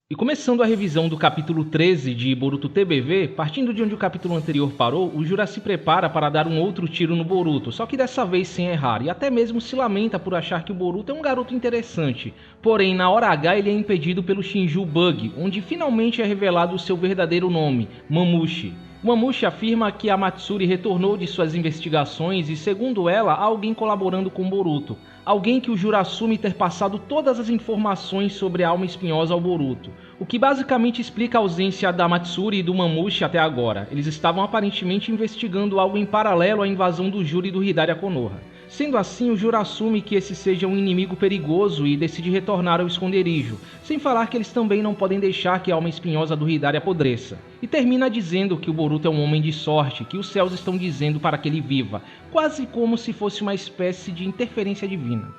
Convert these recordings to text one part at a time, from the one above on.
E começando a revisão do capítulo 13 de Boruto TBV, partindo de onde o capítulo anterior parou, o Jura se prepara para dar um outro tiro no Boruto, só que dessa vez sem errar, e até mesmo se lamenta por achar que o Boruto é um garoto interessante. Porém, na hora H ele é impedido pelo Shinju Bug, onde finalmente é revelado o seu verdadeiro nome, Mamushi. Mamushi afirma que a Matsuri retornou de suas investigações e, segundo ela, há alguém colaborando com Boruto. Alguém que o Jura assume ter passado todas as informações sobre a alma espinhosa ao Boruto, o que basicamente explica a ausência da Matsuri e do Mamushi até agora. Eles estavam aparentemente investigando algo em paralelo à invasão do Jura e do Hidari a Konoha. Sendo assim, o Jura assume que esse seja um inimigo perigoso e decide retornar ao esconderijo, sem falar que eles também não podem deixar que a alma espinhosa do Hidari apodreça. E termina dizendo que o Boruto é um homem de sorte, que os céus estão dizendo para que ele viva, quase como se fosse uma espécie de interferência divina.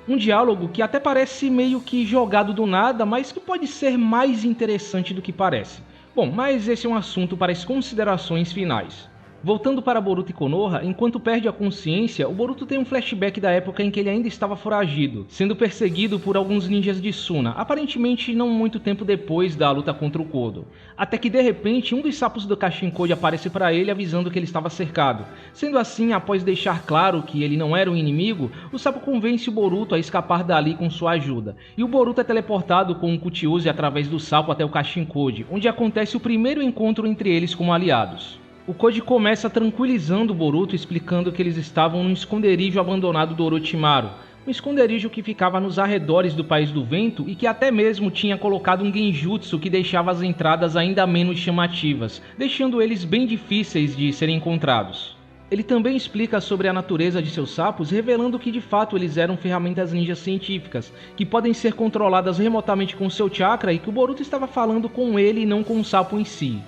Um diálogo que até parece meio que jogado do nada, mas que pode ser mais interessante do que parece. Bom, mas esse é um assunto para as considerações finais. Voltando para Boruto e Konoha, enquanto perde a consciência, o Boruto tem um flashback da época em que ele ainda estava foragido, sendo perseguido por alguns ninjas de Suna, aparentemente não muito tempo depois da luta contra o Kodo. Até que de repente, um dos sapos do Kashinkode aparece para ele avisando que ele estava cercado. Sendo assim, após deixar claro que ele não era um inimigo, o sapo convence o Boruto a escapar dali com sua ajuda. E o Boruto é teleportado com um Kutiuzi através do sapo até o Kashinkode, onde acontece o primeiro encontro entre eles como aliados. O Koji começa tranquilizando o Boruto, explicando que eles estavam num esconderijo abandonado do Orochimaru, um esconderijo que ficava nos arredores do País do Vento e que até mesmo tinha colocado um genjutsu que deixava as entradas ainda menos chamativas, deixando eles bem difíceis de serem encontrados. Ele também explica sobre a natureza de seus sapos, revelando que de fato eles eram ferramentas ninjas científicas, que podem ser controladas remotamente com seu chakra e que o Boruto estava falando com ele e não com o sapo em si.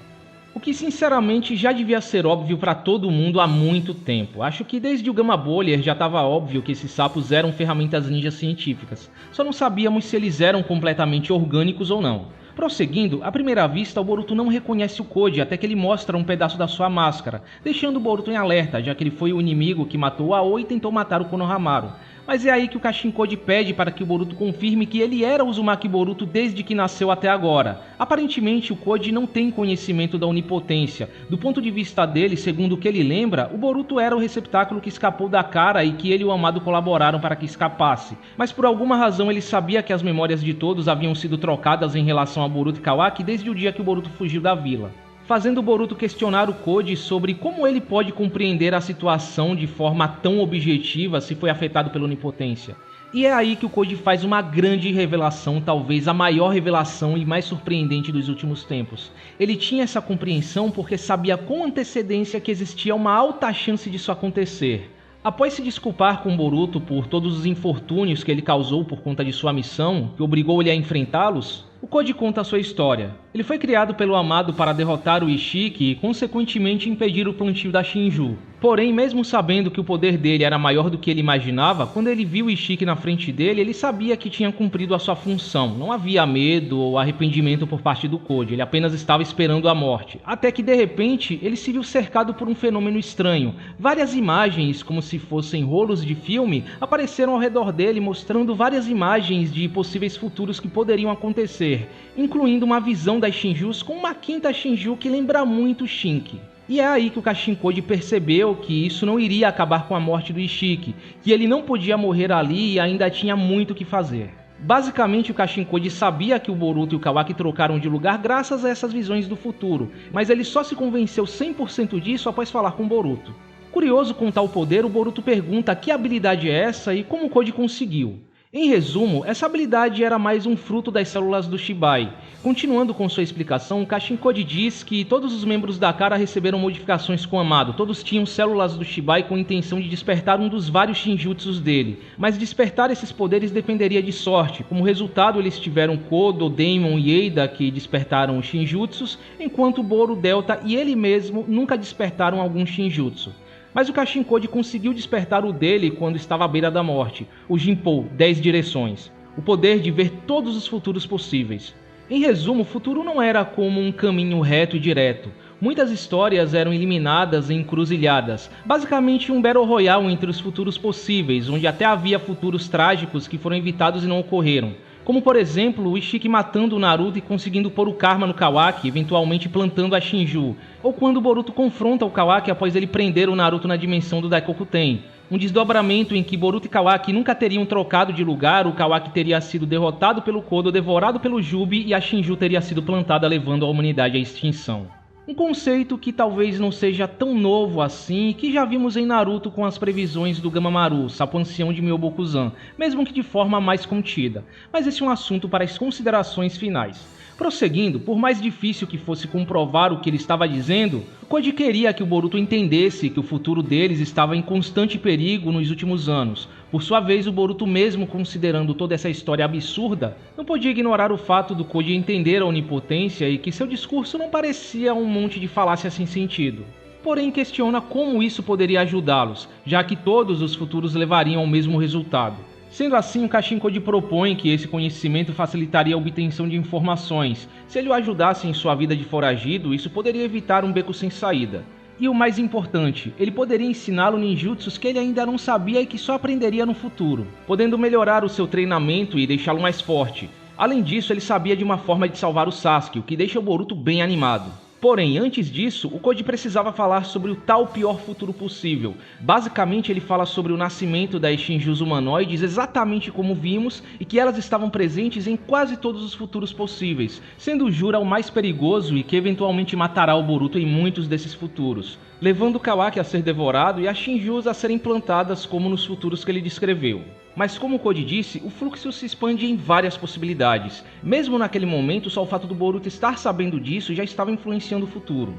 O que sinceramente já devia ser óbvio para todo mundo há muito tempo. Acho que desde o Gamma Boiler já estava óbvio que esses sapos eram ferramentas ninjas científicas. Só não sabíamos se eles eram completamente orgânicos ou não. Prosseguindo, à primeira vista o Boruto não reconhece o Koji até que ele mostra um pedaço da sua máscara, deixando o Boruto em alerta, já que ele foi o inimigo que matou a Aoi e tentou matar o Konohamaru. Mas é aí que o Kashinkode pede para que o Boruto confirme que ele era o Uzumaki Boruto desde que nasceu até agora. Aparentemente o Koji não tem conhecimento da onipotência. Do ponto de vista dele, segundo o que ele lembra, o Boruto era o receptáculo que escapou da Kara e que ele e o Amado colaboraram para que escapasse. Mas por alguma razão ele sabia que as memórias de todos haviam sido trocadas em relação a Boruto e Kawaki desde o dia que o Boruto fugiu da vila, fazendo o Boruto questionar o Koji sobre como ele pode compreender a situação de forma tão objetiva se foi afetado pela onipotência. E é aí que o Koji faz uma grande revelação, talvez a maior revelação e mais surpreendente dos últimos tempos. Ele tinha essa compreensão porque sabia com antecedência que existia uma alta chance disso acontecer. Após se desculpar com Boruto por todos os infortúnios que ele causou por conta de sua missão, que obrigou ele a enfrentá-los, o Koji conta a sua história. Ele foi criado pelo Amado para derrotar o Ishiki e, consequentemente, impedir o plantio da Shinju. Porém, mesmo sabendo que o poder dele era maior do que ele imaginava, quando ele viu o Ishiki na frente dele, ele sabia que tinha cumprido a sua função. Não havia medo ou arrependimento por parte do Koji, ele apenas estava esperando a morte. Até que, de repente, ele se viu cercado por um fenômeno estranho. Várias imagens, como se fossem rolos de filme, apareceram ao redor dele, mostrando várias imagens de possíveis futuros que poderiam acontecer, incluindo uma visão das Shinjus com uma quinta Shinju que lembra muito Shinki. E é aí que o Kashinkode percebeu que isso não iria acabar com a morte do Ishiki, que ele não podia morrer ali e ainda tinha muito o que fazer. Basicamente, o Kashinkode sabia que o Boruto e o Kawaki trocaram de lugar graças a essas visões do futuro, mas ele só se convenceu 100% disso após falar com o Boruto. Curioso com tal poder, o Boruto pergunta que habilidade é essa e como o Koji conseguiu. Em resumo, essa habilidade era mais um fruto das células do Shibai. Continuando com sua explicação, o Kashinkode diz que todos os membros da Kara receberam modificações com o Amado, todos tinham células do Shibai com a intenção de despertar um dos vários Shinjutsus dele, mas despertar esses poderes dependeria de sorte. Como resultado, eles tiveram Kodo, Daemon e Eida que despertaram os Shinjutsus, enquanto Boru, Delta e ele mesmo nunca despertaram algum Shinjutsu. Mas o Kashinkode conseguiu despertar o dele quando estava à beira da morte, o Jinpou, 10 direções, o poder de ver todos os futuros possíveis. Em resumo, o futuro não era como um caminho reto e direto. Muitas histórias eram eliminadas em encruzilhadas, basicamente um Battle Royale entre os futuros possíveis, onde até havia futuros trágicos que foram evitados e não ocorreram. Como por exemplo, o Ishiki matando o Naruto e conseguindo pôr o karma no Kawaki, eventualmente plantando a Shinju, ou quando o Boruto confronta o Kawaki após ele prender o Naruto na dimensão do Daikoku-ten. Um desdobramento em que Boruto e Kawaki nunca teriam trocado de lugar, o Kawaki teria sido derrotado pelo Kodo, devorado pelo Jubi e a Shinju teria sido plantada levando a humanidade à extinção. Um conceito que talvez não seja tão novo assim e que já vimos em Naruto com as previsões do Gamamaru, sapo ancião de Myoboku-zan, mesmo que de forma mais contida, mas esse é um assunto para as considerações finais. Prosseguindo, por mais difícil que fosse comprovar o que ele estava dizendo, o Koji queria que o Boruto entendesse que o futuro deles estava em constante perigo nos últimos anos. Por sua vez, o Boruto, mesmo considerando toda essa história absurda, não podia ignorar o fato do Koji entender a onipotência e que seu discurso não parecia um monte de falácia sem sentido. Porém, questiona como isso poderia ajudá-los, já que todos os futuros levariam ao mesmo resultado. Sendo assim, o Kashin Koji propõe que esse conhecimento facilitaria a obtenção de informações. Se ele o ajudasse em sua vida de foragido, isso poderia evitar um beco sem saída. E o mais importante, ele poderia ensiná-lo ninjutsus que ele ainda não sabia e que só aprenderia no futuro, podendo melhorar o seu treinamento e deixá-lo mais forte. Além disso, ele sabia de uma forma de salvar o Sasuke, o que deixa o Boruto bem animado. Porém, antes disso, o Koji precisava falar sobre o tal pior futuro possível. Basicamente, ele fala sobre o nascimento das Shinjus humanoides exatamente como vimos e que elas estavam presentes em quase todos os futuros possíveis, sendo o Jura o mais perigoso e que eventualmente matará o Boruto em muitos desses futuros, levando o Kawaki a ser devorado e as Shinjus a serem plantadas como nos futuros que ele descreveu. Mas como o Koji disse, o fluxo se expande em várias possibilidades. Mesmo naquele momento, só o fato do Boruto estar sabendo disso já estava influenciando o futuro.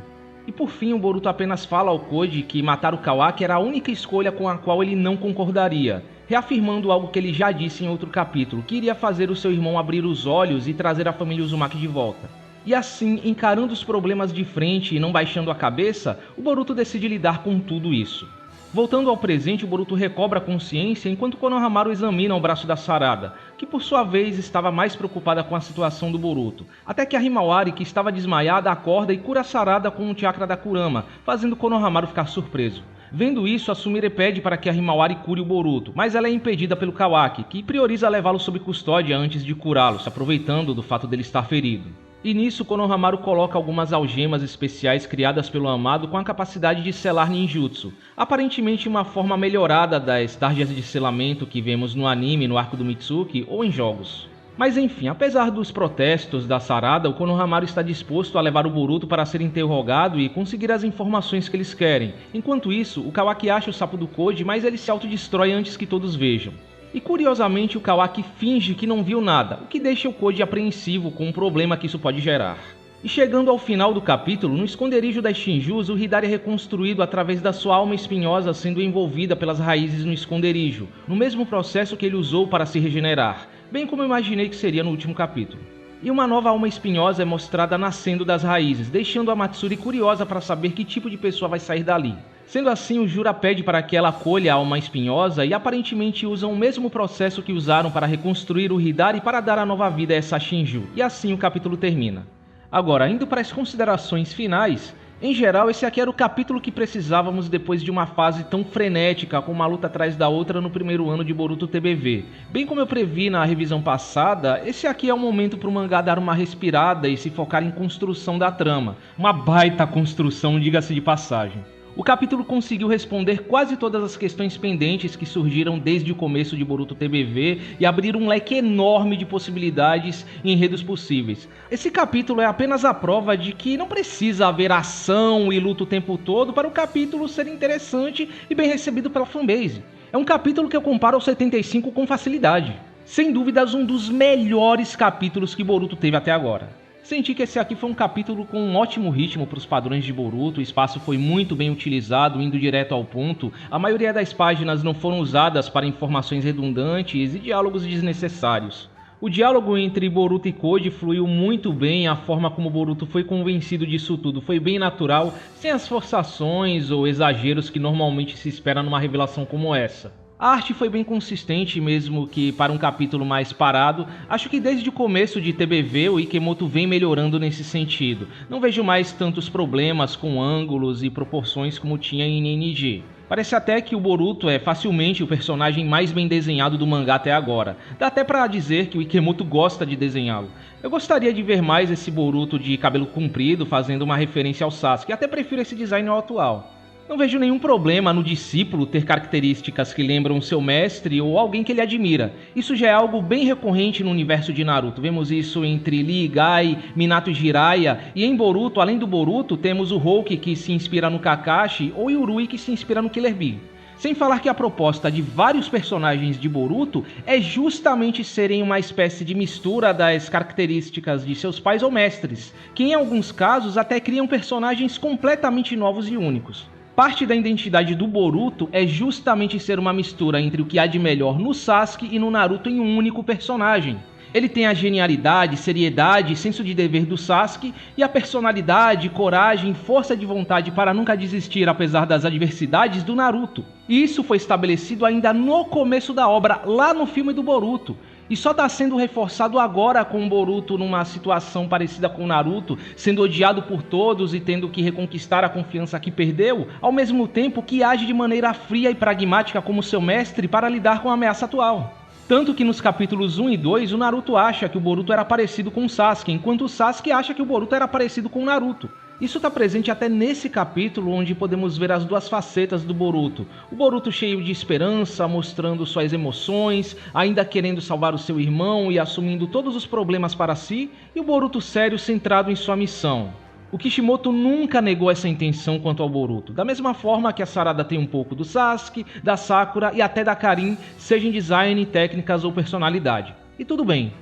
E por fim, o Boruto apenas fala ao Koji que matar o Kawaki era a única escolha com a qual ele não concordaria, reafirmando algo que ele já disse em outro capítulo, que iria fazer o seu irmão abrir os olhos e trazer a família Uzumaki de volta. E assim, encarando os problemas de frente e não baixando a cabeça, o Boruto decide lidar com tudo isso. Voltando ao presente, o Boruto recobra a consciência enquanto Konohamaru examina o braço da Sarada, que por sua vez estava mais preocupada com a situação do Boruto, até que a Himawari, que estava desmaiada, acorda e cura a Sarada com o chakra da Kurama, fazendo Konohamaru ficar surpreso. Vendo isso, a Sumire pede para que a Himawari cure o Boruto, mas ela é impedida pelo Kawaki, que prioriza levá-lo sob custódia antes de curá-lo, se aproveitando do fato dele estar ferido. E nisso, Konohamaru coloca algumas algemas especiais criadas pelo Amado com a capacidade de selar ninjutsu, aparentemente uma forma melhorada das tarjas de selamento que vemos no anime, no arco do Mitsuki ou em jogos. Mas enfim, apesar dos protestos da Sarada, o Konohamaru está disposto a levar o Boruto para ser interrogado e conseguir as informações que eles querem. Enquanto isso, o Kawaki acha o sapo do Koji, mas ele se autodestrói antes que todos vejam. E curiosamente o Kawaki finge que não viu nada, o que deixa o Koji apreensivo com o problema que isso pode gerar. E chegando ao final do capítulo, no esconderijo das Shinjus, o Hidari é reconstruído através da sua alma espinhosa sendo envolvida pelas raízes no esconderijo, no mesmo processo que ele usou para se regenerar, bem como eu imaginei que seria no último capítulo. E uma nova alma espinhosa é mostrada nascendo das raízes, deixando a Matsuri curiosa para saber que tipo de pessoa vai sair dali. Sendo assim, o Jura pede para que ela acolha a alma espinhosa e aparentemente usam o mesmo processo que usaram para reconstruir o Hidari para dar a nova vida a essa Shinju, e assim o capítulo termina. Agora, indo para as considerações finais, em geral esse aqui era o capítulo que precisávamos depois de uma fase tão frenética, com uma luta atrás da outra no primeiro ano de Boruto TBV. Bem como eu previ na revisão passada, esse aqui é o momento para o mangá dar uma respirada e se focar em construção da trama. Uma baita construção, diga-se de passagem. O capítulo conseguiu responder quase todas as questões pendentes que surgiram desde o começo de Boruto TBV e abrir um leque enorme de possibilidades e enredos possíveis. Esse capítulo é apenas a prova de que não precisa haver ação e luta o tempo todo para o capítulo ser interessante e bem recebido pela fanbase. É um capítulo que eu comparo ao 75 com facilidade. Sem dúvidas, um dos melhores capítulos que Boruto teve até agora. Senti que esse aqui foi um capítulo com um ótimo ritmo para os padrões de Boruto, o espaço foi muito bem utilizado, indo direto ao ponto, a maioria das páginas não foram usadas para informações redundantes e diálogos desnecessários. O diálogo entre Boruto e Koji fluiu muito bem, a forma como Boruto foi convencido disso tudo foi bem natural, sem as forçações ou exageros que normalmente se espera numa revelação como essa. A arte foi bem consistente, mesmo que para um capítulo mais parado. Acho que desde o começo de TBV o Ikemoto vem melhorando nesse sentido. Não vejo mais tantos problemas com ângulos e proporções como tinha em NNG. Parece até que o Boruto é facilmente o personagem mais bem desenhado do mangá até agora. Dá até pra dizer que o Ikemoto gosta de desenhá-lo. Eu gostaria de ver mais esse Boruto de cabelo comprido fazendo uma referência ao Sasuke, até prefiro esse design ao atual. Não vejo nenhum problema no discípulo ter características que lembram seu mestre ou alguém que ele admira. Isso já é algo bem recorrente no universo de Naruto. Vemos isso entre Lee Gai, Minato Jiraiya, e em Boruto, além do Boruto, temos o Hulk que se inspira no Kakashi ou Yurui que se inspira no Killer Bee. Sem falar que a proposta de vários personagens de Boruto é justamente serem uma espécie de mistura das características de seus pais ou mestres, que em alguns casos até criam personagens completamente novos e únicos. Parte da identidade do Boruto é justamente ser uma mistura entre o que há de melhor no Sasuke e no Naruto em um único personagem. Ele tem a genialidade, seriedade e senso de dever do Sasuke e a personalidade, coragem e força de vontade para nunca desistir apesar das adversidades do Naruto. E isso foi estabelecido ainda no começo da obra, lá no filme do Boruto. E só está sendo reforçado agora com o Boruto numa situação parecida com o Naruto, sendo odiado por todos e tendo que reconquistar a confiança que perdeu, ao mesmo tempo que age de maneira fria e pragmática como seu mestre para lidar com a ameaça atual. Tanto que nos capítulos 1 e 2, o Naruto acha que o Boruto era parecido com o Sasuke, enquanto o Sasuke acha que o Boruto era parecido com o Naruto. Isso está presente até nesse capítulo, onde podemos ver as duas facetas do Boruto. O Boruto cheio de esperança, mostrando suas emoções, ainda querendo salvar o seu irmão e assumindo todos os problemas para si, e o Boruto sério centrado em sua missão. O Kishimoto nunca negou essa intenção quanto ao Boruto, da mesma forma que a Sarada tem um pouco do Sasuke, da Sakura e até da Karin, seja em design, técnicas ou personalidade. E tudo bem.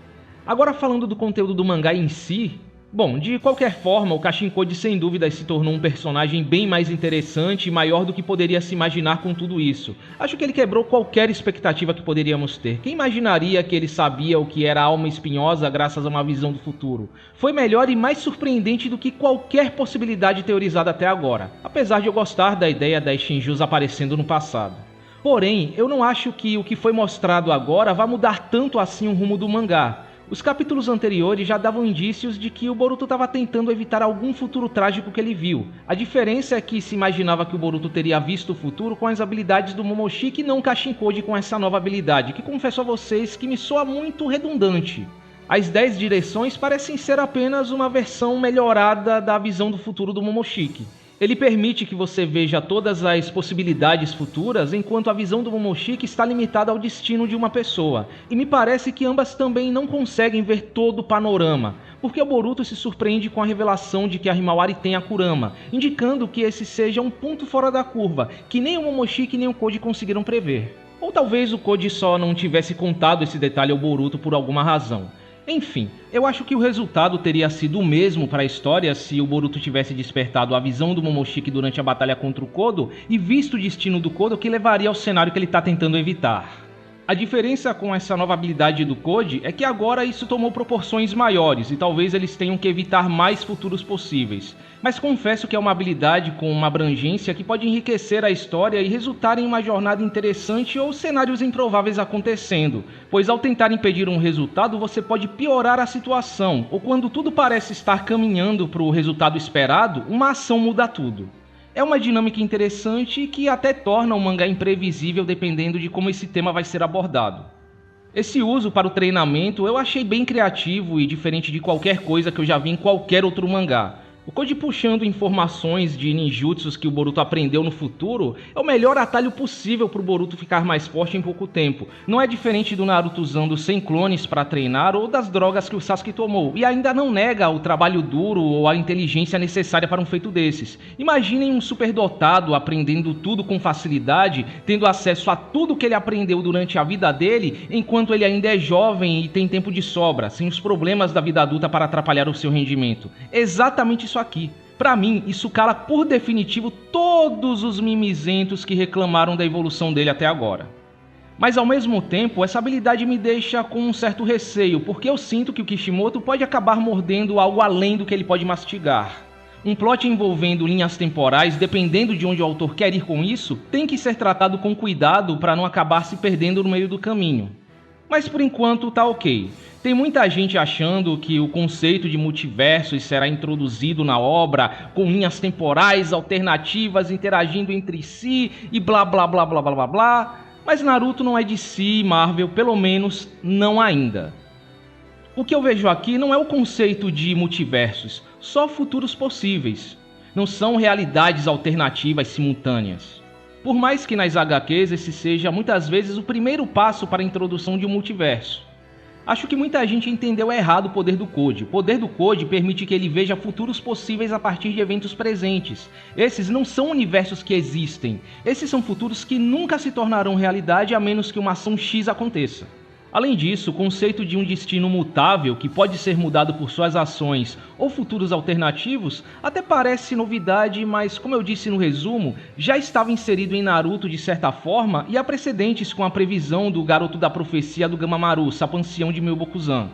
Agora falando do conteúdo do mangá em si, bom, de qualquer forma, o Kashin Code sem dúvidas se tornou um personagem bem mais interessante e maior do que poderia se imaginar com tudo isso. Acho que ele quebrou qualquer expectativa que poderíamos ter. Quem imaginaria que ele sabia o que era a alma espinhosa graças a uma visão do futuro? Foi melhor e mais surpreendente do que qualquer possibilidade teorizada até agora, apesar de eu gostar da ideia das Shinjus aparecendo no passado. Porém, eu não acho que o que foi mostrado agora vá mudar tanto assim o rumo do mangá. Os capítulos anteriores já davam indícios de que o Boruto estava tentando evitar algum futuro trágico que ele viu. A diferença é que se imaginava que o Boruto teria visto o futuro com as habilidades do Momoshiki e não o Kashin Code com essa nova habilidade, que confesso a vocês que me soa muito redundante. As 10 direções parecem ser apenas uma versão melhorada da visão do futuro do Momoshiki. Ele permite que você veja todas as possibilidades futuras, enquanto a visão do Momoshiki está limitada ao destino de uma pessoa. E me parece que ambas também não conseguem ver todo o panorama, porque o Boruto se surpreende com a revelação de que a Himawari tem a Kurama, indicando que esse seja um ponto fora da curva, que nem o Momoshiki nem o Code conseguiram prever. Ou talvez o Code só não tivesse contado esse detalhe ao Boruto por alguma razão. Enfim, eu acho que o resultado teria sido o mesmo para a história se o Boruto tivesse despertado a visão do Momoshiki durante a batalha contra o Kodo e visto o destino do Kodo que levaria ao cenário que ele está tentando evitar. A diferença com essa nova habilidade do Code é que agora isso tomou proporções maiores e talvez eles tenham que evitar mais futuros possíveis. Mas confesso que é uma habilidade com uma abrangência que pode enriquecer a história e resultar em uma jornada interessante ou cenários improváveis acontecendo, pois ao tentar impedir um resultado você pode piorar a situação, ou quando tudo parece estar caminhando para o resultado esperado, uma ação muda tudo. É uma dinâmica interessante que até torna o mangá imprevisível dependendo de como esse tema vai ser abordado. Esse uso para o treinamento eu achei bem criativo e diferente de qualquer coisa que eu já vi em qualquer outro mangá. O Code puxando informações de ninjutsus que o Boruto aprendeu no futuro é o melhor atalho possível para o Boruto ficar mais forte em pouco tempo. Não é diferente do Naruto usando 100 clones para treinar ou das drogas que o Sasuke tomou, e ainda não nega o trabalho duro ou a inteligência necessária para um feito desses. Imaginem um superdotado aprendendo tudo com facilidade, tendo acesso a tudo que ele aprendeu durante a vida dele, enquanto ele ainda é jovem e tem tempo de sobra, sem os problemas da vida adulta para atrapalhar o seu rendimento. Exatamente isso aqui. Pra mim, isso cala por definitivo todos os mimizentos que reclamaram da evolução dele até agora. Mas ao mesmo tempo, essa habilidade me deixa com um certo receio, porque eu sinto que o Kishimoto pode acabar mordendo algo além do que ele pode mastigar. Um plot envolvendo linhas temporais, dependendo de onde o autor quer ir com isso, tem que ser tratado com cuidado para não acabar se perdendo no meio do caminho. Mas por enquanto tá ok. Tem muita gente achando que o conceito de multiversos será introduzido na obra, com linhas temporais alternativas interagindo entre si e blá blá blá blá blá blá blá. Mas Naruto não é DC e Marvel, pelo menos não ainda. O que eu vejo aqui não é o conceito de multiversos, só futuros possíveis. Não são realidades alternativas simultâneas. Por mais que nas HQs esse seja muitas vezes o primeiro passo para a introdução de um multiverso. Acho que muita gente entendeu errado o poder do Code. O poder do Code permite que ele veja futuros possíveis a partir de eventos presentes. Esses não são universos que existem. Esses são futuros que nunca se tornarão realidade a menos que uma ação X aconteça. Além disso, o conceito de um destino mutável, que pode ser mudado por suas ações ou futuros alternativos, até parece novidade, mas como eu disse no resumo, já estava inserido em Naruto de certa forma e há precedentes com a previsão do garoto da profecia do Gamamaru, sapo ancião de Myoboku-zan.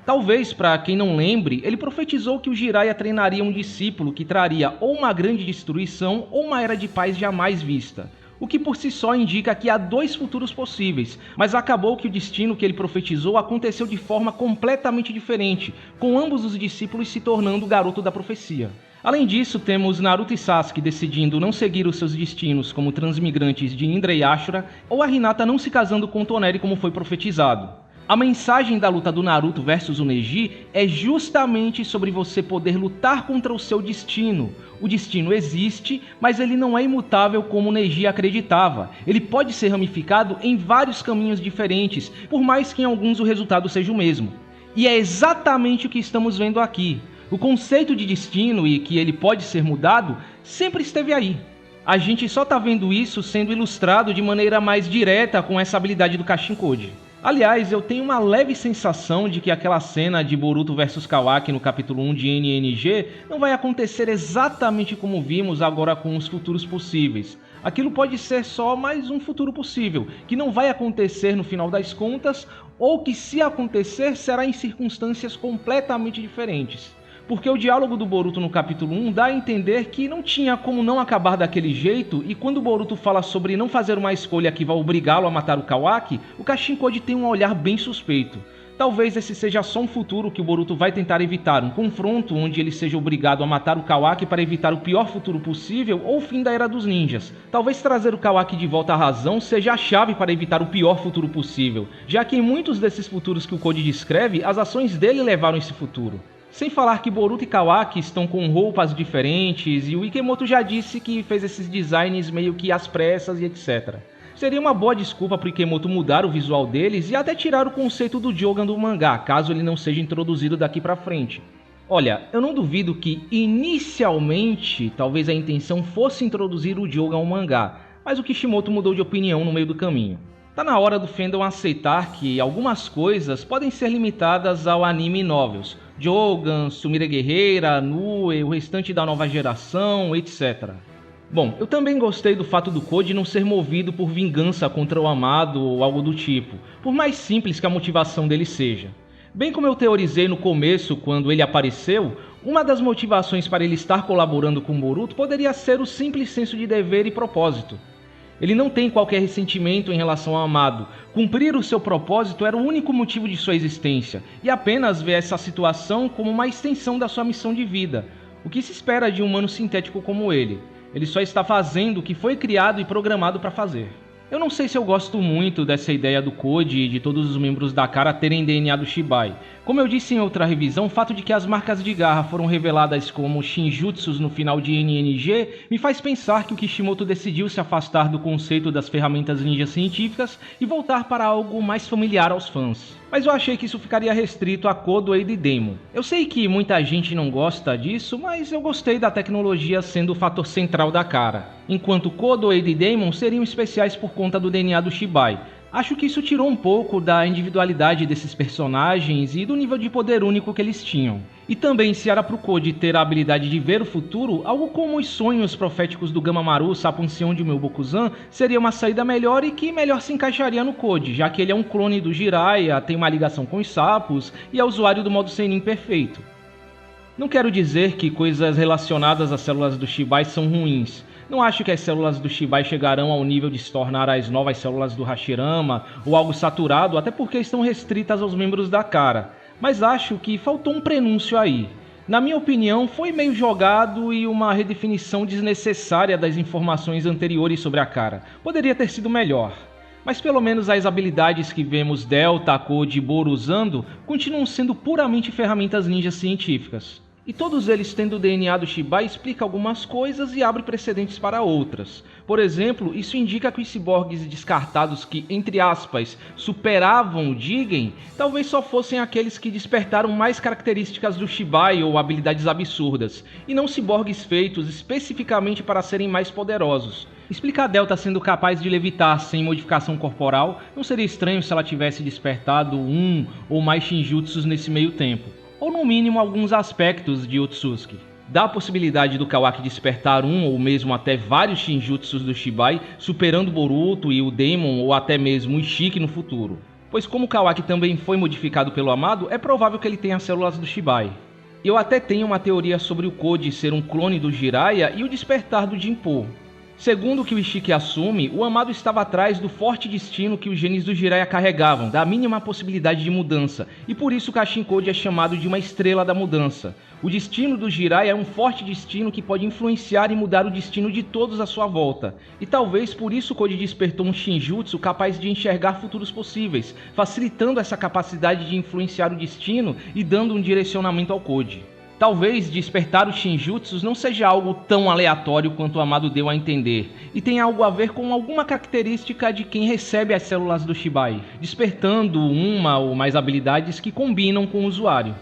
Talvez, para quem não lembre, ele profetizou que o Jiraiya treinaria um discípulo que traria ou uma grande destruição ou uma era de paz jamais vista. O que por si só indica que há dois futuros possíveis, mas acabou que o destino que ele profetizou aconteceu de forma completamente diferente, com ambos os discípulos se tornando o garoto da profecia. Além disso, temos Naruto e Sasuke decidindo não seguir os seus destinos como transmigrantes de Indra e Ashura, ou a Hinata não se casando com Toneri como foi profetizado. A mensagem da luta do Naruto versus o Neji é justamente sobre você poder lutar contra o seu destino. O destino existe, mas ele não é imutável como o Neji acreditava. Ele pode ser ramificado em vários caminhos diferentes, por mais que em alguns o resultado seja o mesmo. E é exatamente o que estamos vendo aqui. O conceito de destino e que ele pode ser mudado sempre esteve aí. A gente só está vendo isso sendo ilustrado de maneira mais direta com essa habilidade do Kashin Code. Aliás, eu tenho uma leve sensação de que aquela cena de Boruto vs Kawaki no capítulo 1 de NNG não vai acontecer exatamente como vimos agora com os futuros possíveis. Aquilo pode ser só mais um futuro possível, que não vai acontecer no final das contas, ou que se acontecer será em circunstâncias completamente diferentes. Porque o diálogo do Boruto no capítulo 1 dá a entender que não tinha como não acabar daquele jeito, e quando o Boruto fala sobre não fazer uma escolha que vai obrigá-lo a matar o Kawaki, o Kashin Code tem um olhar bem suspeito. Talvez esse seja só um futuro que o Boruto vai tentar evitar, um confronto onde ele seja obrigado a matar o Kawaki para evitar o pior futuro possível ou o fim da Era dos Ninjas. Talvez trazer o Kawaki de volta à razão seja a chave para evitar o pior futuro possível, já que em muitos desses futuros que o Code descreve, as ações dele levaram esse futuro. Sem falar que Boruto e Kawaki estão com roupas diferentes e o Ikemoto já disse que fez esses designs meio que às pressas e etc. Seria uma boa desculpa para o Ikemoto mudar o visual deles e até tirar o conceito do Jogan do mangá, caso ele não seja introduzido daqui pra frente. Olha, eu não duvido que inicialmente talvez a intenção fosse introduzir o Jogan ao mangá, mas o Kishimoto mudou de opinião no meio do caminho. Tá na hora do fandom aceitar que algumas coisas podem ser limitadas ao anime e novels. Jogan, Sumire Guerreira, Nue, o restante da nova geração, etc. Bom, eu também gostei do fato do Code não ser movido por vingança contra o amado ou algo do tipo, por mais simples que a motivação dele seja. Bem como eu teorizei no começo quando ele apareceu, uma das motivações para ele estar colaborando com Boruto poderia ser o simples senso de dever e propósito. Ele não tem qualquer ressentimento em relação ao amado. Cumprir o seu propósito era o único motivo de sua existência, e apenas vê essa situação como uma extensão da sua missão de vida. O que se espera de um humano sintético como ele? Ele só está fazendo o que foi criado e programado para fazer. Eu não sei se eu gosto muito dessa ideia do Code e de todos os membros da Kara terem DNA do Shibai. Como eu disse em outra revisão, o fato de que as marcas de garra foram reveladas como Shinjutsus no final de NNG me faz pensar que o Kishimoto decidiu se afastar do conceito das ferramentas ninjas científicas e voltar para algo mais familiar aos fãs. Mas eu achei que isso ficaria restrito a Kodoei e Daemon. Eu sei que muita gente não gosta disso, mas eu gostei da tecnologia sendo o fator central da Kara. Enquanto Kodoei e Daemon seriam especiais por conta do DNA do Shibai. Acho que isso tirou um pouco da individualidade desses personagens e do nível de poder único que eles tinham. E também, se era pro Code ter a habilidade de ver o futuro, algo como os sonhos proféticos do Gamamaru, sapo ancião de Myoboku-zan, seria uma saída melhor e que melhor se encaixaria no Code, já que ele é um clone do Jiraiya, tem uma ligação com os sapos e é usuário do modo Senin perfeito. Não quero dizer que coisas relacionadas às células do Shibai são ruins. Não acho que as células do Shibai chegarão ao nível de se tornar as novas células do Hashirama ou algo saturado, até porque estão restritas aos membros da cara. Mas acho que faltou um prenúncio aí. Na minha opinião, foi meio jogado e uma redefinição desnecessária das informações anteriores sobre a cara. Poderia ter sido melhor. Mas pelo menos as habilidades que vemos Delta, Code e Boru usando continuam sendo puramente ferramentas ninjas científicas. E todos eles tendo o DNA do Shibai explica algumas coisas e abre precedentes para outras. Por exemplo, isso indica que os ciborgues descartados que, entre aspas, superavam o Jigen, talvez só fossem aqueles que despertaram mais características do Shibai ou habilidades absurdas, e não ciborgues feitos especificamente para serem mais poderosos. Explicar Delta sendo capaz de levitar sem modificação corporal não seria estranho se ela tivesse despertado um ou mais Shinjutsus nesse meio tempo. Ou no mínimo alguns aspectos de Otsutsuki. Dá a possibilidade do Kawaki despertar um ou mesmo até vários Shinjutsus do Shibai, superando Boruto e o Demon ou até mesmo o Ishiki no futuro. Pois como o Kawaki também foi modificado pelo Amado, é provável que ele tenha células do Shibai. Eu até tenho uma teoria sobre o Code ser um clone do Jiraiya e o despertar do Jinpo. Segundo o que o Ishiki assume, o Amado estava atrás do forte destino que os genes do Jiraiya carregavam, da mínima possibilidade de mudança, e por isso o Kashin Code é chamado de uma estrela da mudança. O destino do Jiraiya é um forte destino que pode influenciar e mudar o destino de todos à sua volta, e talvez por isso o Code despertou um Shinjutsu capaz de enxergar futuros possíveis, facilitando essa capacidade de influenciar o destino e dando um direcionamento ao Code. Talvez despertar os Shinjutsus não seja algo tão aleatório quanto o Amado deu a entender, e tenha algo a ver com alguma característica de quem recebe as células do Shibai, despertando uma ou mais habilidades que combinam com o usuário.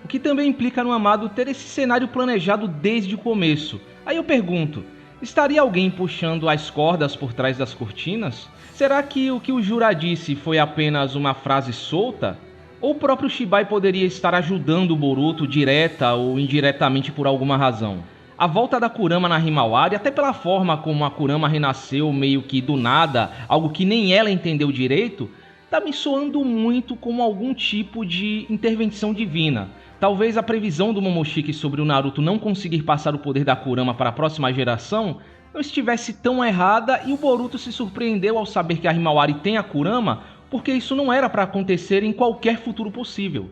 O que também implica no Amado ter esse cenário planejado desde o começo. Aí eu pergunto, estaria alguém puxando as cordas por trás das cortinas? Será que o Jura disse foi apenas uma frase solta? Ou o próprio Shibai poderia estar ajudando o Boruto direta ou indiretamente por alguma razão? A volta da Kurama na Himawari, até pela forma como a Kurama renasceu meio que do nada, algo que nem ela entendeu direito, tá me soando muito como algum tipo de intervenção divina. Talvez a previsão do Momoshiki sobre o Naruto não conseguir passar o poder da Kurama para a próxima geração não estivesse tão errada e o Boruto se surpreendeu ao saber que a Himawari tem a Kurama, porque isso não era para acontecer em qualquer futuro possível.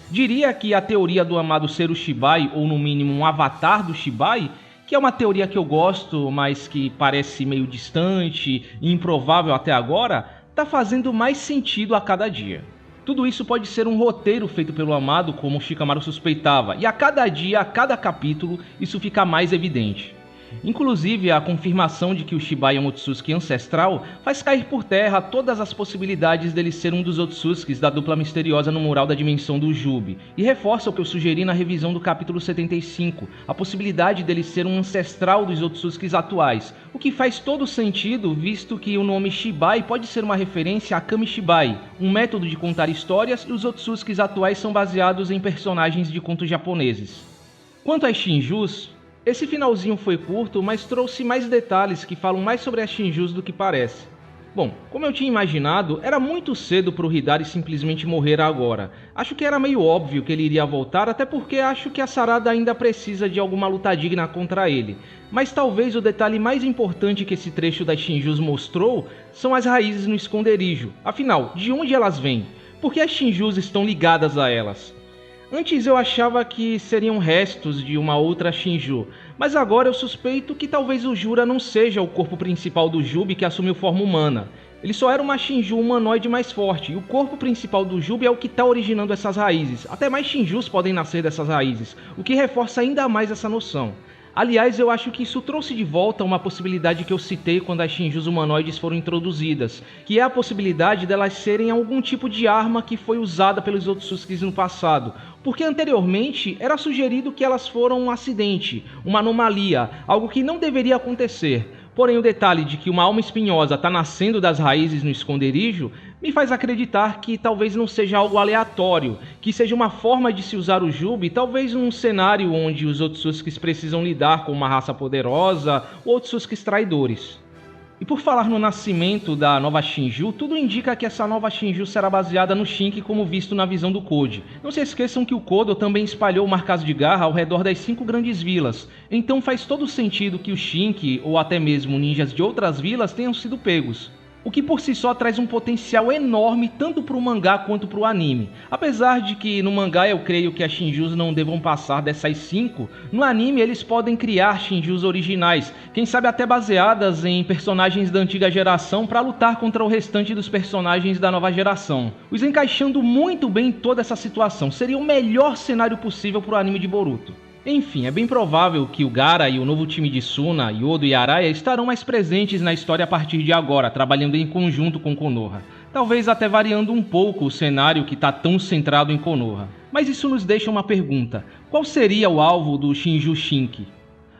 Diria que a teoria do Amado ser o Shibai, ou no mínimo um avatar do Shibai, que é uma teoria que eu gosto, mas que parece meio distante e improvável até agora, tá fazendo mais sentido a cada dia. Tudo isso pode ser um roteiro feito pelo Amado, como o Shikamaru suspeitava, e a cada dia, a cada capítulo, isso fica mais evidente. Inclusive, a confirmação de que o Shibai é um Otsutsuki ancestral faz cair por terra todas as possibilidades dele ser um dos Otsutsukis da dupla misteriosa no mural da dimensão do Jubi, e reforça o que eu sugeri na revisão do capítulo 75, a possibilidade dele ser um ancestral dos Otsutskis atuais, o que faz todo sentido visto que o nome Shibai pode ser uma referência a Kamishibai, um método de contar histórias, e os Otsutskis atuais são baseados em personagens de contos japoneses. Quanto às Shinjus, esse finalzinho foi curto, mas trouxe mais detalhes que falam mais sobre as Shinjus do que parece. Bom, como eu tinha imaginado, era muito cedo para o Hidari simplesmente morrer agora. Acho que era meio óbvio que ele iria voltar, até porque acho que a Sarada ainda precisa de alguma luta digna contra ele. Mas talvez o detalhe mais importante que esse trecho das Shinjus mostrou são as raízes no esconderijo. Afinal, de onde elas vêm? Por que as Shinjus estão ligadas a elas? Antes eu achava que seriam restos de uma outra Shinju, mas agora eu suspeito que talvez o Jura não seja o corpo principal do Jubi que assumiu forma humana. Ele só era uma Shinju humanoide mais forte, e o corpo principal do Jubi é o que está originando essas raízes. Até mais Shinjus podem nascer dessas raízes, o que reforça ainda mais essa noção. Aliás, eu acho que isso trouxe de volta uma possibilidade que eu citei quando as Shinjus humanoides foram introduzidas, que é a possibilidade delas serem algum tipo de arma que foi usada pelos Otsutskis no passado, porque anteriormente era sugerido que elas foram um acidente, uma anomalia, algo que não deveria acontecer. Porém, o detalhe de que uma alma espinhosa está nascendo das raízes no esconderijo me faz acreditar que talvez não seja algo aleatório, que seja uma forma de se usar o Jubi, talvez num cenário onde os Otsutskis precisam lidar com uma raça poderosa ou Otsutskis traidores. E por falar no nascimento da nova Shinju, tudo indica que essa nova Shinju será baseada no Shinki como visto na visão do Code. Não se esqueçam que o Kodo também espalhou marcas de garra ao redor das 5 grandes vilas, então faz todo sentido que o Shinki, ou até mesmo ninjas de outras vilas, tenham sido pegos. O que por si só traz um potencial enorme tanto para o mangá quanto para o anime. Apesar de que no mangá eu creio que as Shinjus não devam passar dessas 5, no anime eles podem criar Shinjus originais, quem sabe até baseadas em personagens da antiga geração para lutar contra o restante dos personagens da nova geração. Os encaixando muito bem em toda essa situação, seria o melhor cenário possível para o anime de Boruto. Enfim, é bem provável que o Gaara e o novo time de Suna, Yodo e Araya estarão mais presentes na história a partir de agora, trabalhando em conjunto com Konoha. Talvez até variando um pouco o cenário que está tão centrado em Konoha. Mas isso nos deixa uma pergunta: qual seria o alvo do Shinju Shinki?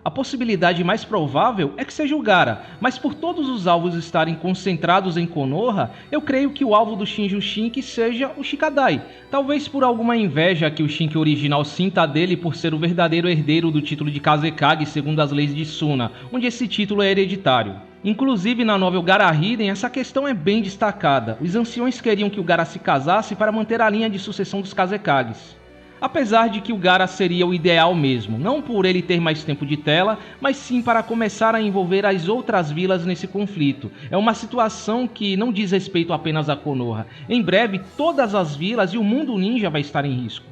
A possibilidade mais provável é que seja o Gaara, mas por todos os alvos estarem concentrados em Konoha, eu creio que o alvo do Shinju Shinki seja o Shikadai. Talvez por alguma inveja que o Shinki original sinta dele por ser o verdadeiro herdeiro do título de Kazekage segundo as leis de Suna, onde esse título é hereditário. Inclusive na novel Gaara Hiden essa questão é bem destacada. Os anciões queriam que o Gaara se casasse para manter a linha de sucessão dos Kazekages. Apesar de que o Gaara seria o ideal mesmo, não por ele ter mais tempo de tela, mas sim para começar a envolver as outras vilas nesse conflito. É uma situação que não diz respeito apenas a Konoha. Em breve, todas as vilas e o mundo ninja vai estar em risco.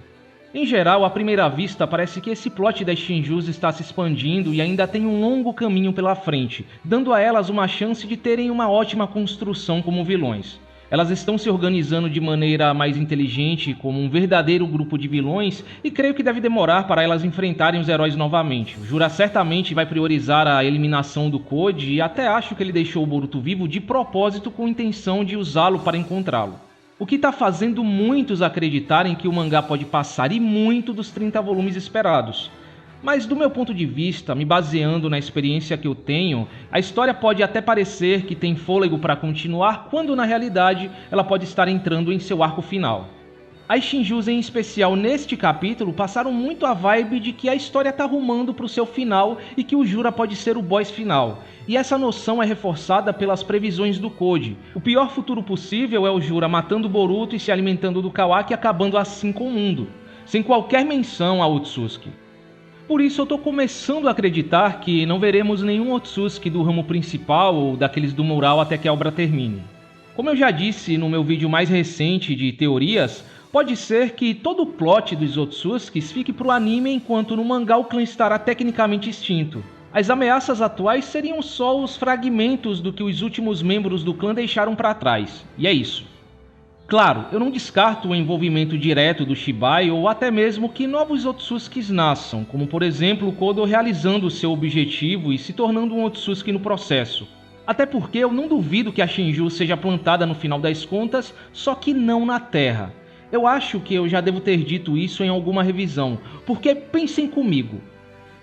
Em geral, à primeira vista, parece que esse plot das Shinjus está se expandindo e ainda tem um longo caminho pela frente, dando a elas uma chance de terem uma ótima construção como vilões. Elas estão se organizando de maneira mais inteligente, como um verdadeiro grupo de vilões, e creio que deve demorar para elas enfrentarem os heróis novamente. O Jura certamente vai priorizar a eliminação do Code, e até acho que ele deixou o Boruto vivo de propósito com a intenção de usá-lo para encontrá-lo. O que está fazendo muitos acreditarem que o mangá pode passar e muito dos 30 volumes esperados. Mas do meu ponto de vista, me baseando na experiência que eu tenho, a história pode até parecer que tem fôlego para continuar, quando na realidade ela pode estar entrando em seu arco final. As Shinjus em especial neste capítulo passaram muito a vibe de que a história está rumando para o seu final e que o Jura pode ser o boss final. E essa noção é reforçada pelas previsões do Code. O pior futuro possível é o Jura matando Boruto e se alimentando do Kawaki, acabando assim com o mundo, sem qualquer menção a Otsutsuki. Por isso eu tô começando a acreditar que não veremos nenhum Otsutsuki do ramo principal ou daqueles do mural até que a obra termine. Como eu já disse no meu vídeo mais recente de teorias, pode ser que todo o plot dos Otsutsukis fique pro anime enquanto no mangá o clã estará tecnicamente extinto. As ameaças atuais seriam só os fragmentos do que os últimos membros do clã deixaram para trás, e é isso. Claro, eu não descarto o envolvimento direto do Shibai ou até mesmo que novos Otsutsukis nasçam, como por exemplo o Kodo realizando seu objetivo e se tornando um Otsutsuki no processo. Até porque eu não duvido que a Shinju seja plantada no final das contas, só que não na Terra. Eu acho que eu já devo ter dito isso em alguma revisão, porque pensem comigo.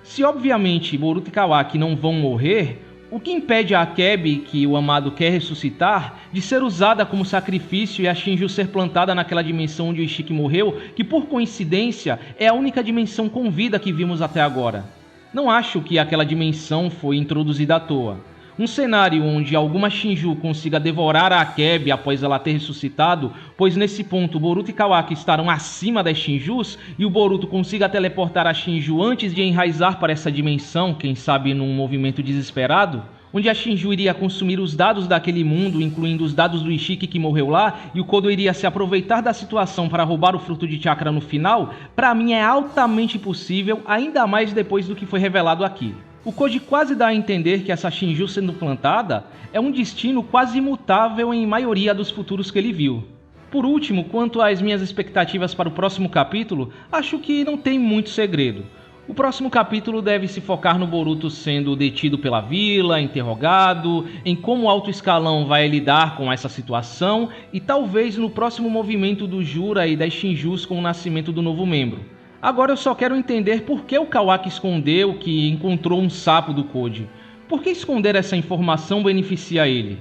Se obviamente Boruto e Kawaki não vão morrer, o que impede a Akebi, que o amado quer ressuscitar, de ser usada como sacrifício e a Shinju ser plantada naquela dimensão onde o Ishiki morreu, que por coincidência é a única dimensão com vida que vimos até agora? Não acho que aquela dimensão foi introduzida à toa. Um cenário onde alguma Shinju consiga devorar a Akebi após ela ter ressuscitado, pois nesse ponto Boruto e Kawaki estarão acima das Shinjus, e o Boruto consiga teleportar a Shinju antes de enraizar para essa dimensão, quem sabe num movimento desesperado, onde a Shinju iria consumir os dados daquele mundo, incluindo os dados do Ishiki que morreu lá, e o Kodo iria se aproveitar da situação para roubar o fruto de chakra no final, para mim é altamente possível, ainda mais depois do que foi revelado aqui. O Code quase dá a entender que essa Shinju sendo plantada é um destino quase imutável em maioria dos futuros que ele viu. Por último, quanto às minhas expectativas para o próximo capítulo, acho que não tem muito segredo. O próximo capítulo deve se focar no Boruto sendo detido pela vila, interrogado, em como o alto escalão vai lidar com essa situação e talvez no próximo movimento do Jura e das Shinjus com o nascimento do novo membro. Agora eu só quero entender por que o Kawaki escondeu que encontrou um sapo do Code. Por que esconder essa informação beneficia ele?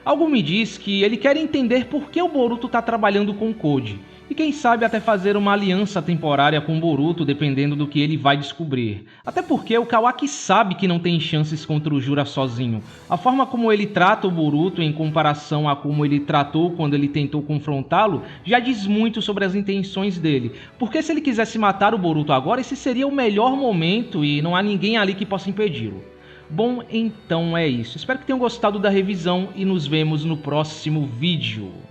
Algo me diz que ele quer entender por que o Boruto está trabalhando com o Code. e quem sabe até fazer uma aliança temporária com Boruto, dependendo do que ele vai descobrir. Até porque o Kawaki sabe que não tem chances contra o Jura sozinho. A forma como ele trata o Boruto em comparação a como ele tratou quando ele tentou confrontá-lo já diz muito sobre as intenções dele. Porque se ele quisesse matar o Boruto agora, esse seria o melhor momento e não há ninguém ali que possa impedi-lo. Bom, então é isso. Espero que tenham gostado da revisão e nos vemos no próximo vídeo.